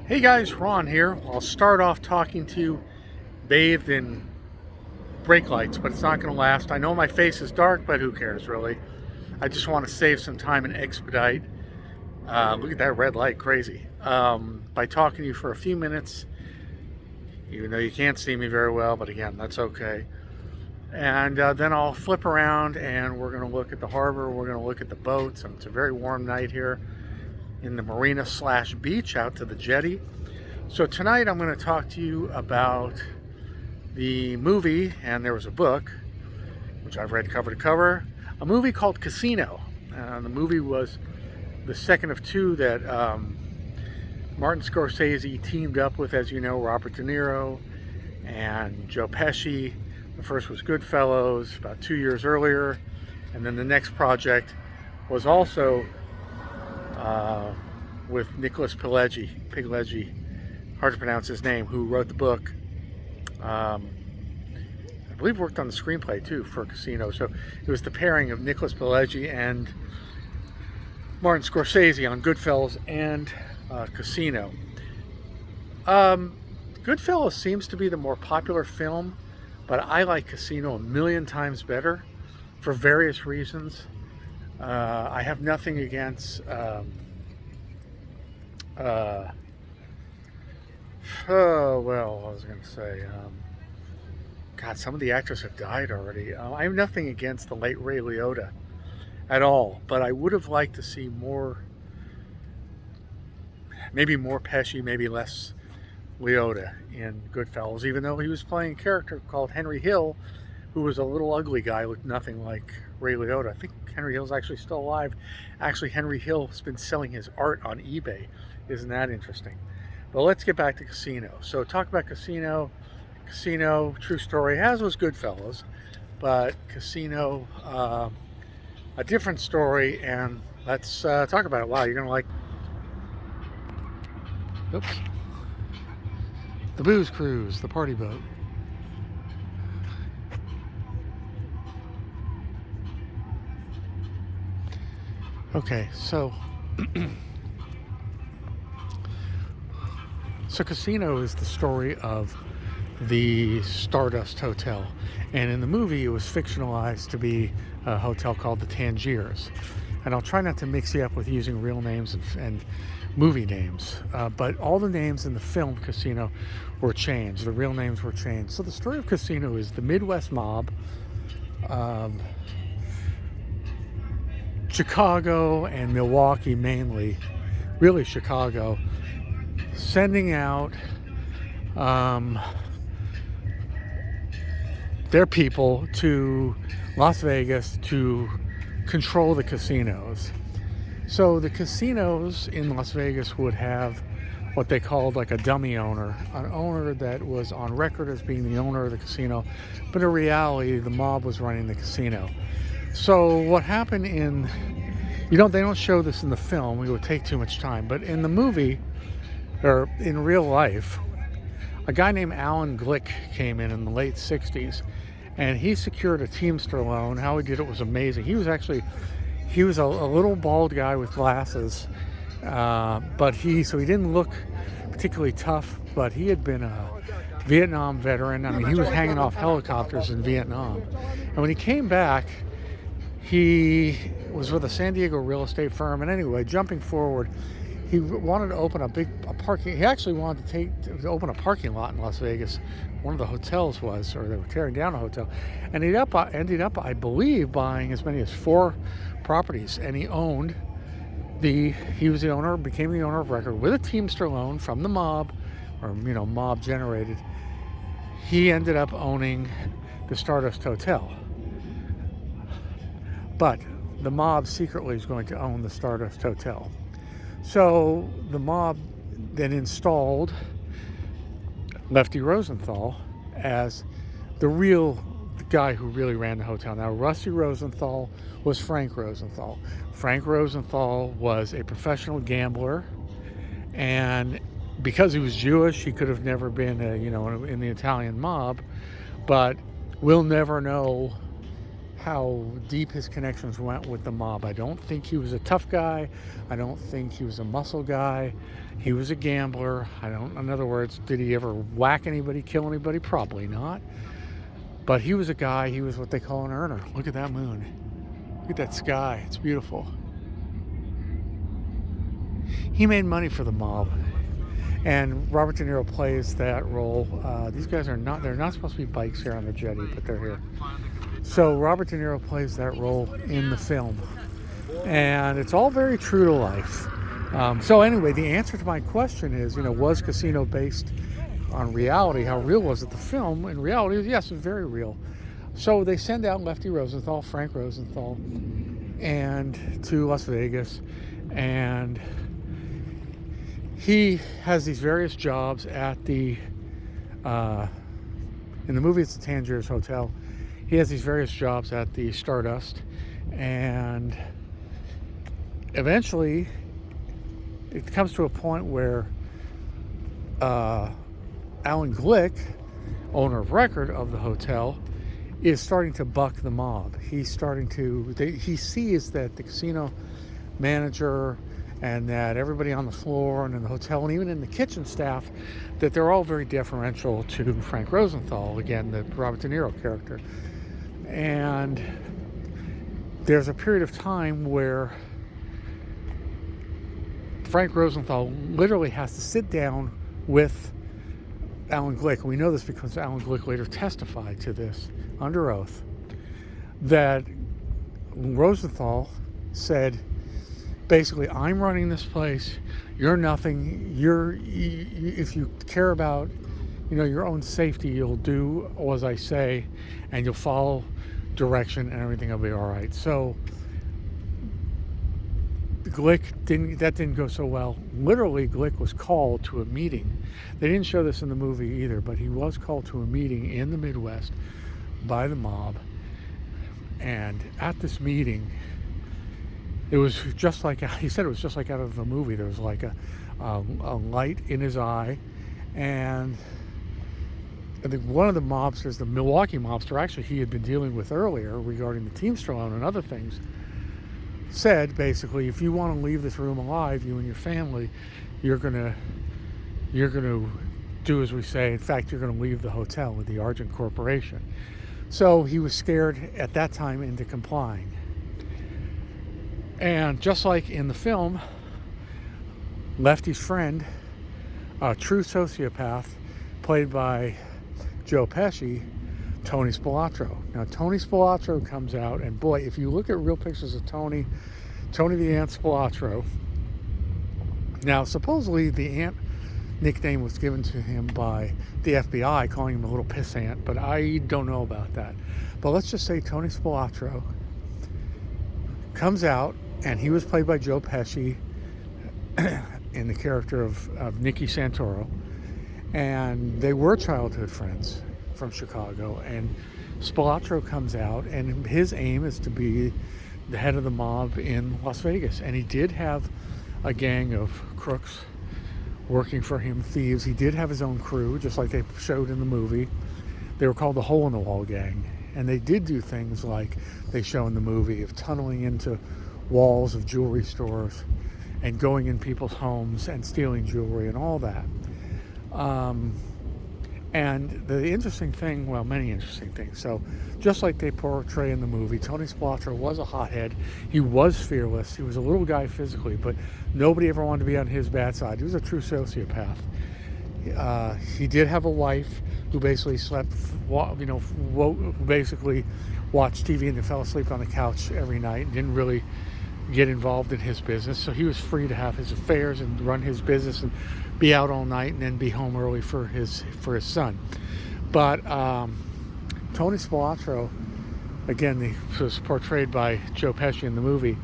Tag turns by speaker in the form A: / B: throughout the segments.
A: Hey guys, Ron here. I'll start off talking to you bathed in brake lights, but it's not going to last. I know my face is dark, but who cares really? I just want to save some time and expedite. Look at that red light, crazy. By talking to you for a few minutes, even though you can't see me very well, but again, that's okay. And then I'll flip around and we're going to look at the harbor, we're going to look at the boats, and it's a very warm night here in the marina slash beach out to the jetty. So tonight I'm going to talk to you about the movie, and there was a book which I've read cover to cover, a movie called Casino. The movie was the second of two that Martin Scorsese teamed up with, as you know, Robert De Niro and Joe Pesci. The first was Goodfellas about 2 years earlier, and then the next project was also with Nicholas Pileggi, hard to pronounce his name, who wrote the book. I believe worked on the screenplay too for Casino. So it was the pairing of Nicholas Pileggi and Martin Scorsese on Goodfellas and Casino. Goodfellas seems to be the more popular film, but I like Casino a million times better for various reasons. I have nothing against I was going to say, God, some of the actors have died already. I have nothing against the late Ray Liotta at all, but I would have liked to see more, maybe more Pesci, maybe less Liotta in Goodfellas, even though he was playing a character called Henry Hill, who was a little ugly guy, looked nothing like Ray Liotta. I think Henry Hill's actually still alive. Actually, Henry Hill's been selling his art on eBay. Isn't that interesting? But let's get back to Casino. So talk about Casino. Casino, true story, as was Goodfellas, but Casino, a different story, and let's talk about it. Wow, you're gonna like, oops, the Booze Cruise, the party boat. Okay, so Casino is the story of the Stardust Hotel, and in the movie it was fictionalized to be a hotel called the Tangiers. And I'll try not to mix you up with using real names and movie names, but all the names in the film Casino were changed. The real names were changed. So the story of Casino is the Midwest mob, Chicago and Milwaukee mainly, really Chicago, sending out their people to Las Vegas to control the casinos. So the casinos in Las Vegas would have what they called like a dummy owner, an owner that was on record as being the owner of the casino, but in reality the mob was running the casino. So what happened they don't show this in the film, it would take too much time, but in the movie, or in real life, a guy named Alan Glick came in the late 60s, and he secured a Teamster loan. How he did it was amazing. He was a little bald guy with glasses, but he didn't look particularly tough, but he had been a Vietnam veteran. I mean, he was hanging off helicopters in Vietnam. And when he came back, he was with a San Diego real estate firm. And anyway, jumping forward, he wanted to open a parking. He actually wanted to open a parking lot in Las Vegas. One of the hotels was, or they were tearing down a hotel, and he ended up, I believe, buying as many as 4 properties. And he was the owner, became the owner of record with a Teamster loan from the mob, or mob generated. He ended up owning the Stardust Hotel, but the mob secretly is going to own the Stardust Hotel. So the mob then installed Lefty Rosenthal as the guy who really ran the hotel. Now, Rusty Rosenthal was Frank Rosenthal. Frank Rosenthal was a professional gambler, and because he was Jewish, he could have never been, in the Italian mob. But we'll never know how deep his connections went with the mob. I don't think he was a tough guy. I don't think he was a muscle guy. He was a gambler. In other words, did he ever whack anybody, kill anybody? Probably not. But he was a guy, he was what they call an earner. Look at that moon. Look at that sky. It's beautiful. He made money for the mob. And Robert De Niro plays that role. These guys they're not supposed to be bikes here on the jetty, but they're here. So Robert De Niro plays that role in the film. And it's all very true to life. So anyway, the answer to my question is, was Casino based on reality? How real was it? The film, in reality, yes, it's very real. So they send out Lefty Rosenthal, Frank Rosenthal, and to Las Vegas, and he has these various jobs at the, in the movie it's the Tangiers Hotel, he has these various jobs at the Stardust, and eventually it comes to a point where Alan Glick, owner of record of the hotel, is starting to buck the mob. He's starting to, he sees that the casino manager and that everybody on the floor and in the hotel and even in the kitchen staff, that they're all very deferential to Frank Rosenthal, again, the Robert De Niro character. And there's a period of time where Frank Rosenthal literally has to sit down with Alan Glick. We know this because Alan Glick later testified to this under oath, that Rosenthal said, basically, I'm running this place, you're nothing, if you care about your own safety, you'll do as I say, and you'll follow direction and everything will be all right. So Glick didn't go so well. Literally, Glick was called to a meeting. They didn't show this in the movie either, but he was called to a meeting in the Midwest by the mob. And at this meeting, it was just like, he said, it was just like out of a movie. There was like a light in his eye, and I think one of the mobsters, the Milwaukee mobster, actually he had been dealing with earlier regarding the Teamster loan and other things, said basically, if you want to leave this room alive, you and your family, you're gonna do as we say. In fact, you're gonna leave the hotel with the Argent Corporation. So he was scared at that time into complying. And just like in the film, Lefty's friend, a true sociopath, played by Joe Pesci, Tony Spatatro. Now, Tony Spatatro comes out, and boy, if you look at real pictures of Tony the Ant Spatatro, now supposedly the Ant nickname was given to him by the FBI, calling him a little piss ant, but I don't know about that. But let's just say Tony Spatatro comes out, and he was played by Joe Pesci in the character of Nicky Santoro, and they were childhood friends from Chicago. And Spatatro comes out, and his aim is to be the head of the mob in Las Vegas. And he did have a gang of crooks working for him, thieves. He did have his own crew, just like they showed in the movie. They were called the Hole in the Wall Gang, and they did do things like they show in the movie of tunneling into walls of jewelry stores and going in people's homes and stealing jewelry and all that. And the interesting thing, well, many interesting things. So just like they portray in the movie, Tony Spatatro was a hothead. He was fearless. He was a little guy physically, but nobody ever wanted to be on his bad side. He was a true sociopath. He did have a wife who basically who basically watched TV and then fell asleep on the couch every night and didn't really get involved in his business. So he was free to have his affairs and run his business and be out all night and then be home early for his son. But Tony Spatatro, again, he was portrayed by Joe Pesci in the movie.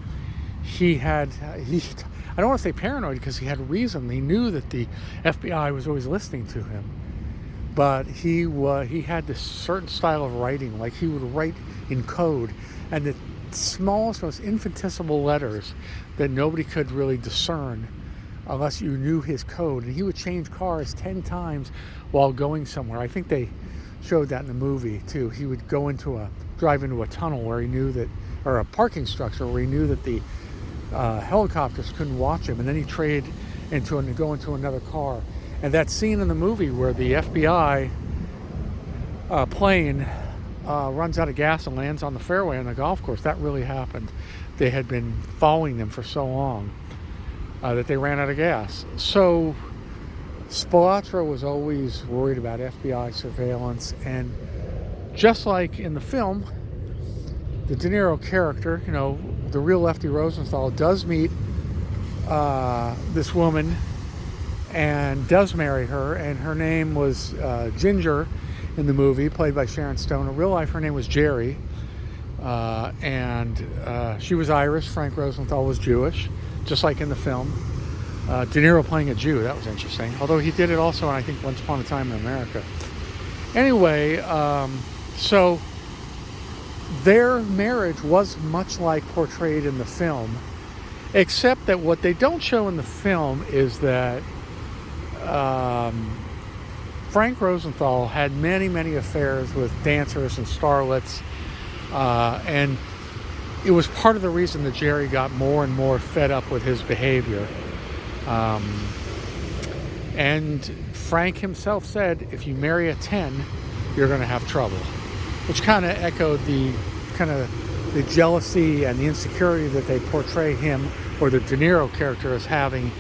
A: I don't want to say paranoid, because he had reason. He knew that the FBI was always listening to him. But he had this certain style of writing, like he would write in code, and the smallest, most infinitesimal letters that nobody could really discern unless you knew his code. And he would change cars 10 times while going somewhere. I think they showed that in the movie too. He would drive into a tunnel where he knew that, or a parking structure where he knew that the helicopters couldn't watch him, and then he'd trade into and go into another car. And that scene in the movie where the FBI plane runs out of gas and lands on the fairway on the golf course, that really happened. They had been following them for so long that they ran out of gas. So Spatatro was always worried about FBI surveillance, and just like in the film, the De Niro character, the real Lefty Rosenthal, does meet this woman and does marry her, and her name was Ginger in the movie, played by Sharon Stone. In real life, her name was Jerry, and she was Irish. Frank Rosenthal was Jewish, just like in the film. De Niro playing a Jew, that was interesting. Although he did it also in, I think, Once Upon a Time in America. Anyway, so their marriage was much like portrayed in the film, except that what they don't show in the film is that Frank Rosenthal had many, many affairs with dancers and starlets, and it was part of the reason that Jerry got more and more fed up with his behavior. And Frank himself said, if you marry a 10, you're going to have trouble, which kind of echoed the jealousy and the insecurity that they portray him, or the De Niro character, as having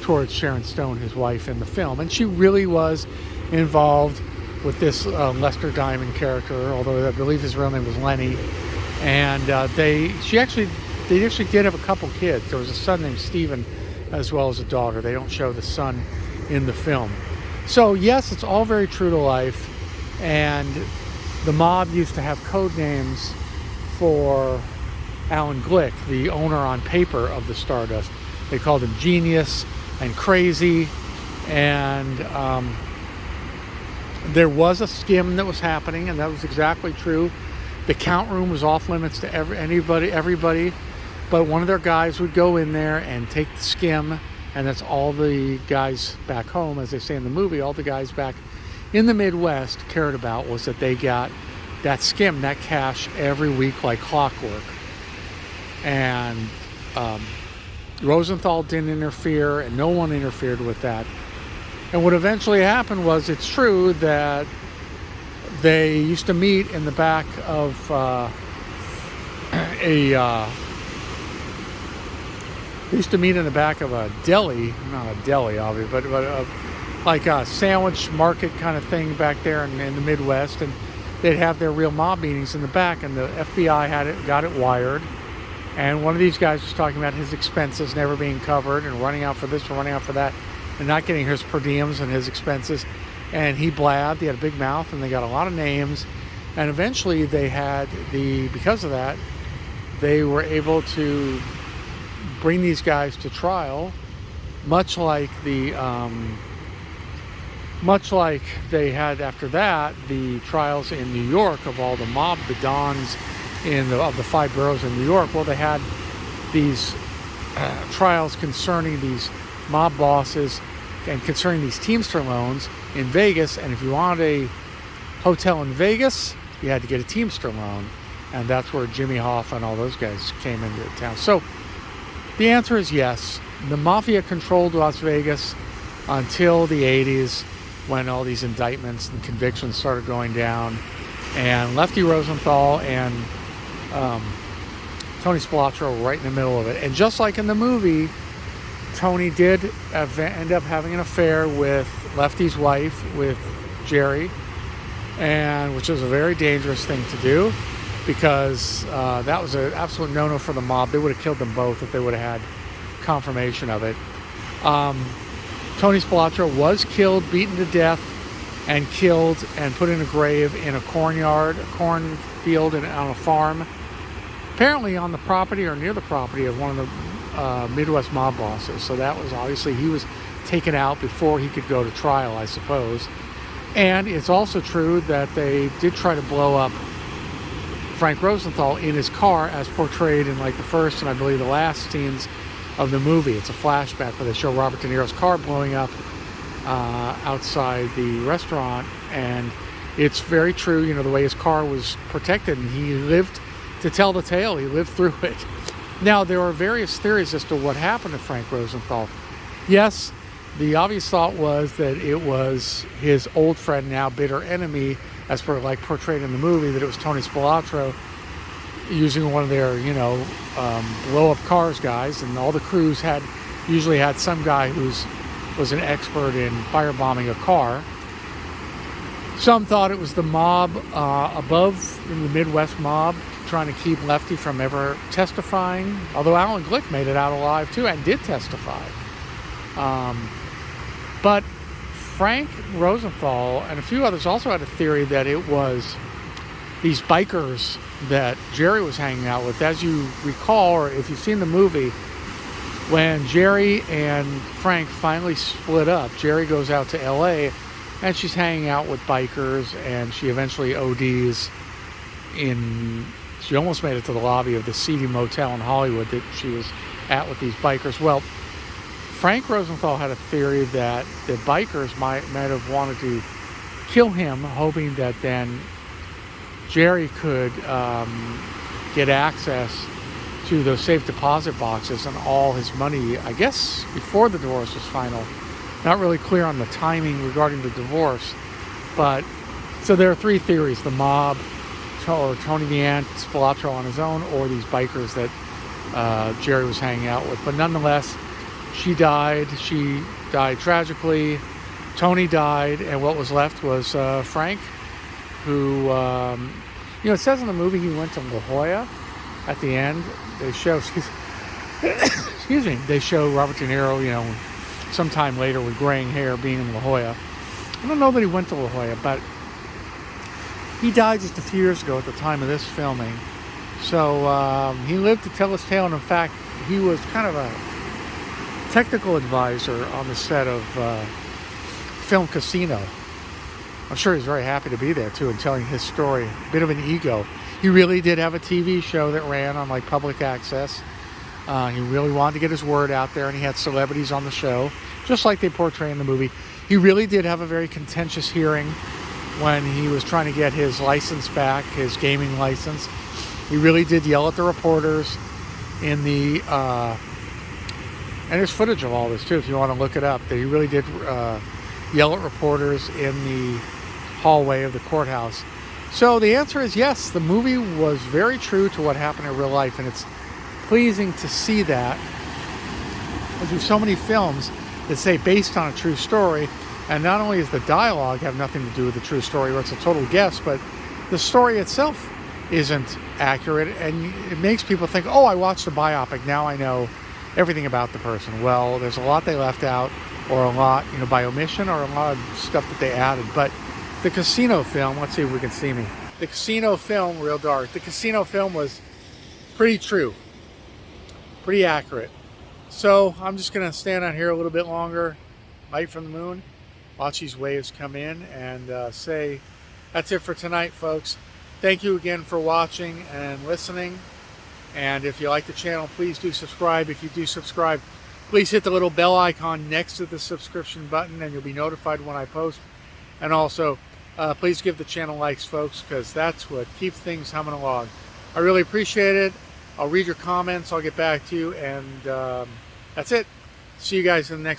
A: towards Sharon Stone, his wife, in the film. And she really was involved with this Lester Diamond character, although I believe his real name was Lenny. And they actually did have a couple kids. There was a son named Stephen, as well as a daughter. They don't show the son in the film. So yes, it's all very true to life, and the mob used to have code names for Alan Glick, the owner on paper of the Stardust. They called him Genius and Crazy, and there was a skim that was happening, and that was exactly true. The count room was off limits to everybody, but one of their guys would go in there and take the skim, and that's all the guys back home, as they say in the movie, all the guys back in the Midwest cared about was that they got that skim, that cash, every week like clockwork. And Rosenthal didn't interfere, and no one interfered with that. And what eventually happened was, it's true that they used to meet in the back of a deli, not a deli, obviously, but like a sandwich market kind of thing back there in the Midwest, and they'd have their real mob meetings in the back, and the FBI got it wired. And one of these guys was talking about his expenses never being covered, and running out for this and running out for that, and not getting his per diems and his expenses. And he blabbed, he had a big mouth, and they got a lot of names. And eventually because of that, they were able to bring these guys to trial, much like they had after that the trials in New York of all the dons of the 5 boroughs in New York. Well, they had these trials concerning these mob bosses and concerning these Teamster loans in Vegas. And if you wanted a hotel in Vegas, you had to get a Teamster loan, and that's where Jimmy Hoffa and all those guys came into town. So the answer is yes. The mafia controlled Las Vegas until the 80s, when all these indictments and convictions started going down, and Lefty Rosenthal and Tony Spatatro were right in the middle of it. And just like in the movie, Tony did end up having an affair with Lefty's wife, with Jerry, and which was a very dangerous thing to do, because that was an absolute no-no for the mob. They would have killed them both if they would have had confirmation of it. Tony Spatatro was killed, beaten to death, and killed and put in a grave in a cornfield on a farm, apparently on the property or near the property of one of the Midwest mob bosses. So that was obviously, he was taken out before he could go to trial, I suppose. And it's also true that they did try to blow up Frank Rosenthal in his car, as portrayed in like the first and I believe the last scenes of the movie. It's a flashback where they show Robert De Niro's car blowing up outside the restaurant, and it's very true, you know, the way his car was protected, and he lived to tell the tale. He lived through it. Now, there are various theories as to what happened to Frank Rosenthal. Yes, the obvious thought was that it was his old friend, now bitter enemy, as per like portrayed in the movie, that it was Tony Spatatro using one of their, you know, blow up cars guys, and all the crews usually had some guy was an expert in firebombing a car. Some thought it was the mob above, in the Midwest mob, trying to keep Lefty from ever testifying, although Alan Glick made it out alive too and did testify. But Frank Rosenthal and a few others also had a theory that it was these bikers that Jerry was hanging out with. As you recall, or if you've seen the movie, when Jerry and Frank finally split up, Jerry goes out to LA and she's hanging out with bikers, and she eventually ODs she almost made it to the lobby of the seedy motel in Hollywood that she was at with these bikers. Well, Frank Rosenthal had a theory that the bikers might have wanted to kill him, hoping that then Jerry could get access to those safe deposit boxes and all his money, I guess, before the divorce was final. Not really clear on the timing regarding the divorce. But, so there are three theories: the mob, or Tony the Ant, Spatatro on his own, or these bikers that Jerry was hanging out with. But nonetheless, she died. She died tragically. Tony died, and what was left was Frank, who, you know, it says in the movie he went to La Jolla at the end. They show, excuse me, they show Robert De Niro, you know, sometime later with graying hair being in La Jolla. I don't know that he went to La Jolla, but he died just a few years ago at the time of this filming. So he lived to tell his tale, and in fact, he was kind of a technical advisor on the set of film Casino. I'm sure he's very happy to be there too and telling his story. A bit of an ego. He really did have a TV show that ran on like public access. He really wanted to get his word out there, and he had celebrities on the show, just like they portray in the movie. He really did have a very contentious hearing when he was trying to get his license back, his gaming license. He really did yell at the reporters in the, and there's footage of all this too if you want to look it up, that he really did yell at reporters in the hallway of the courthouse. So the answer is yes, the movie was very true to what happened in real life, and it's pleasing to see that. There's so many films that say based on a true story, and not only does the dialogue have nothing to do with the true story, or it's a total guess, but the story itself isn't accurate, and it makes people think, oh, I watched a biopic, now I know everything about the person. Well, there's a lot they left out, or a lot, you know, by omission, or a lot of stuff that they added. But the Casino film, let's see if we can see me. The Casino film, real dark. The Casino film was pretty true, pretty accurate. So I'm just gonna stand on here a little bit longer, light from the moon, watch these waves come in, and say that's it for tonight, folks. Thank you again for watching and listening. And if you like the channel, please do subscribe. If you do subscribe, please hit the little bell icon next to the subscription button, and you'll be notified when I post. And also, please give the channel likes, folks, because that's what keeps things humming along. I really appreciate it. I'll read your comments. I'll get back to you. And that's it. See you guys in the next